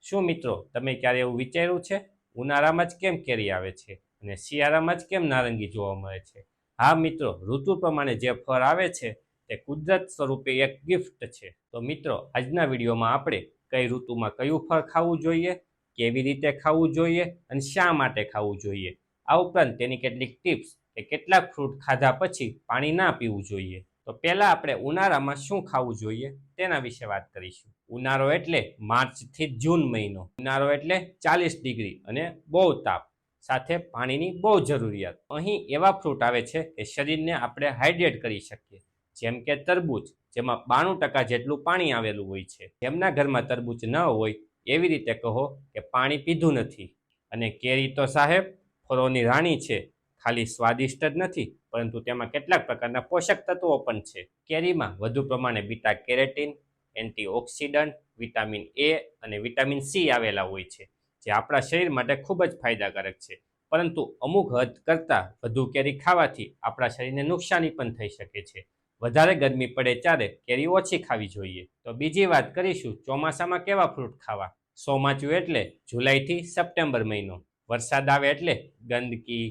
શું મિત્રો તમે ક્યારે એવું વિચાર્યું છે ઉનાળામાં જ કેમ કેરી આવે છે અને શિયાળામાં જ કેમ નારંગી જોવા મળે છે? હા મિત્રો, ઋતુ પ્રમાણે જે ફળ આવે છે તે કુદરત સ્વરૂપે એક ગિફ્ટ છે. તો મિત્રો, આજના વિડીયોમાં આપણે કઈ ઋતુમાં કયું ફળ ખાવું જોઈએ, કેવી રીતે ખાવું જોઈએ અને શા માટે ખાવું જોઈએ, આ ઉપરાંત તેની કેટલીક ટિપ્સ કે કેટલાક ફ્રૂટ ખાધા પછી પાણી ના પીવું જોઈએ. તો પહેલા આપણે ઉનાળામાં શું ખાવું જોઈએ તેના વિશે વાત કરીશું. ઉનાળો એટલે માર્ચથી જૂન મહિનો. ઉનાળો એટલે 40 ડિગ્રી અને બહુ તાપ સાથે પાણીની બહુ જરૂરિયાત. અહીં એવા ફ્રૂટ આવે છે કે શરીરને આપણે હાઇડ્રેટ કરી શકીએ, જેમ કે તરબૂચ, જેમાં 92% જેટલું પાણી આવેલું હોય છે. જેમના ઘરમાં તરબૂચ ન હોય એવી રીતે કહો કે પાણી પીધું નથી. અને કેરી તો સાહેબ ફળોની રાણી છે. ખાલી સ્વાદિષ્ટ જ નથી, પરંતુ તેમાં કેટલાક પ્રકારના પોષક તત્વો પણ છે. કેરીમાં વધુ પ્રમાણે beta carotene, antioxidant, vitamin A અને વિટામિન સી આવેલા હોય છે, જે આપણા શરીર માટે ખૂબ જ ફાયદાકારક છે. પરંતુ અમુક હદ કરતાં વધુ કેરી ખાવાથી આપણા શરીરને નુકસાની પણ થઈ શકે છે. વધારે ગરમી પડે ત્યારે કેરી ઓછી ખાવી જોઈએ. તો બીજી વાત કરીશું ચોમાસામાં કેવા ફ્રૂટ ખાવા. ચોમાસું એટલે જુલાઈથી સપ્ટેમ્બર મહિનો. વરસાદ આવે એટલે ગંદકી,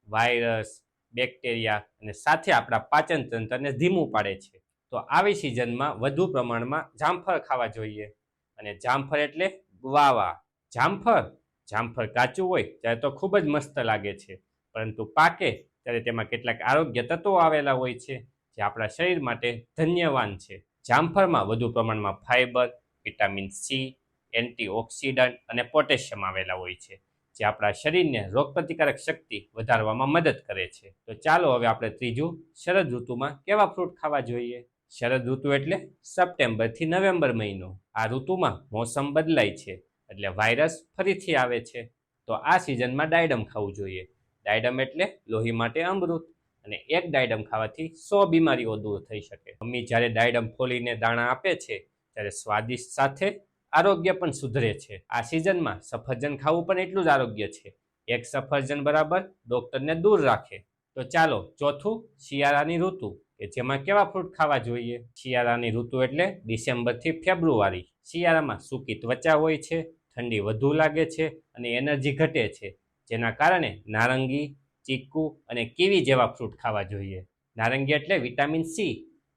વાયરસ, બેક્ટેરિયા અને સાથે આપણા પાચન તંત્રને ધીમું પાડે છે. તો આવી સિઝનમાં વધુ પ્રમાણમાં જામફળ ખાવા જોઈએ. અને જામફળ એટલે વાવા. જામફળ કાચું હોય ત્યારે તો ખૂબ જ મસ્ત લાગે છે, પરંતુ પાકે ત્યારે તેમાં કેટલાક આરોગ્ય તત્વો આવેલા હોય છે જે આપણા શરીર માટે ધન્યવાન છે. જામફળમાં વધુ પ્રમાણમાં ફાઇબર, વિટામિન સી, એન્ટીઓક્સિડન્ટ અને પોટેશિયમ આવેલા હોય છે, જે આપણા શરીરને રોગપ્રતિકારક શક્તિ વધારવામાં મદદ કરે છે. તો ચાલો હવે આપણે ત્રીજું, શરદ ઋતુમાં કેવા ફ્રૂટ ખાવા જોઈએ. શરદ ઋતુ એટલે સપ્ટેમ્બરથી નવેમ્બર મહિનો. આ ઋતુમાં મોસમ બદલાય છે એટલે વાયરસ ફરીથી આવે છે. તો આ સિઝનમાં ડાયડમ ખાવું જોઈએ. ડાયડમ એટલે લોહી માટે અમૃત, અને એક ડાયડમ ખાવાથી 100 બીમારીઓ દૂર થઈ શકે. મમ્મી જ્યારે ડાયડમ ફોલીને દાણા આપે છે ત્યારે સ્વાદિષ્ટ સાથે આરોગ્ય પણ સુધરે છે. આ સિઝનમાં સફરજન ખાવું પણ એટલું જ આરોગ્ય છે. એક સફરજન બરાબર ડોક્ટરને દૂર રાખે. તો ચાલો ચોથું, શિયાળાની ઋતુ કે જેમાં કેવા ફ્રૂટ ખાવા જોઈએ. શિયાળાની ઋતુ એટલે ડિસેમ્બરથી ફેબ્રુઆરી. શિયાળામાં સૂકી ત્વચા હોય છે, ઠંડી વધુ લાગે છે અને એનર્જી ઘટે છે, જેના કારણે નારંગી, ચીકુ અને કીવી જેવા ફ્રૂટ ખાવા જોઈએ. નારંગી એટલે વિટામિન સી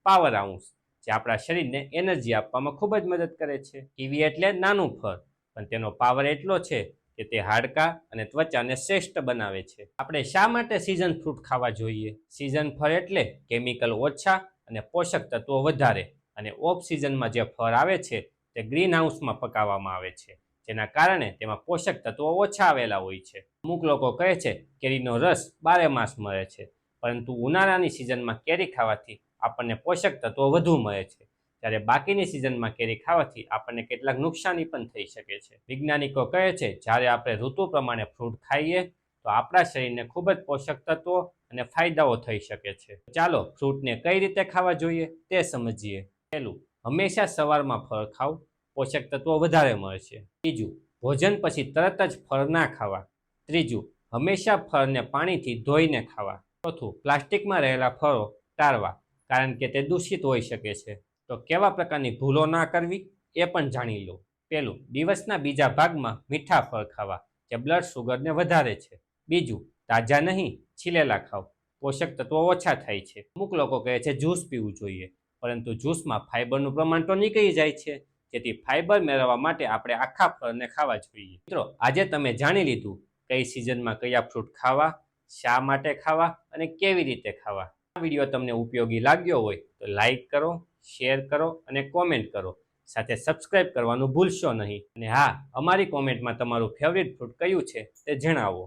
પાવર હાઉસ, જે આપણા શરીરને એનર્જી આપવામાં ખૂબ જ મદદ કરે છે. કીવી એટલે નાનું ફળ, પણ તેનો પાવર એટલો છે કે તે હાડકાં અને ત્વચાને શ્રેષ્ઠ બનાવે છે. આપણે શા માટે સિઝન ફ્રૂટ ખાવા જોઈએ. સિઝન ફળ એટલે કેમિકલ ઓછા અને પોષક તત્વો વધારે. અને ઓફ સિઝનમાં જે ફળ આવે છે તે ગ્રીન હાઉસમાં પકાવવામાં આવે છે, જેના કારણે તેમાં પોષક તત્વો ઓછા આવેલા હોય છે. અમુક લોકો કહે છે કેરીનો રસ 12 માસ મળે છે, પરંતુ ઉનાળાની સિઝનમાં કેરી ખાવાથી આપણને પોષક તત્વો વધુ મળે છે, ત્યારે બાકીની સિઝનમાં કેરી ખાવાથી આપણને કેટલાક નુકસાની પણ થઈ શકે છે. વૈજ્ઞાનિકો કહે છે જ્યારે આપણે ઋતુ પ્રમાણે ફ્રૂટ ખાઈએ તો આપણા શરીરને ખૂબ જ પોષક તત્વો અને ફાયદાઓ થઈ શકે છે. ચાલો ફ્રૂટને કઈ રીતે ખાવા જોઈએ તે સમજીએ. પહેલું, હંમેશા સવારમાં ફળ ખાવ, પોષક તત્વો વધારે મળશે. બીજું, ભોજન પછી તરત જ ફળ ના ખાવા. ત્રીજું, હંમેશા ફળને પાણીથી ધોઈને ખાવા. ચોથું, પ્લાસ્ટિકમાં રહેલા ફળો ટાળવા, કારણ કે તે દૂષિત હોઈ શકે છે. તો કેવા પ્રકારની ભૂલો ના કરવી એ પણ જાણી લો. પહેલું, દિવસના બીજા ભાગમાં મીઠા ફળ ખાવા, જે બ્લડ શુગરને વધારે છે. બીજું, તાજા નહીં છીલેલા ખાવ, પોષક તત્વો ઓછા થાય છે. અમુક લોકો કહે છે જ્યુસ પીવું જોઈએ, પરંતુ જ્યુસમાં ફાઇબરનું પ્રમાણ તો નીકળી જાય છે, જેથી ફાઇબર મેળવવા માટે આપણે આખા ફળને ખાવા જોઈએ. મિત્રો, આજે તમે જાણી લીધું કઈ સિઝનમાં કયા ફ્રૂટ ખાવા, શા માટે ખાવા અને કેવી રીતે ખાવા. આ વિડીયો તમને ઉપયોગી લાગ્યો હોય તો લાઈક કરો, શેર કરો અને કોમેન્ટ કરો. સાથે સબસ્ક્રાઇબ કરવાનું ભૂલશો નહીં. અને હા, અમારી કોમેન્ટમાં તમારું ફેવરિટ ફ્રૂટ કયું છે તે જણાવો.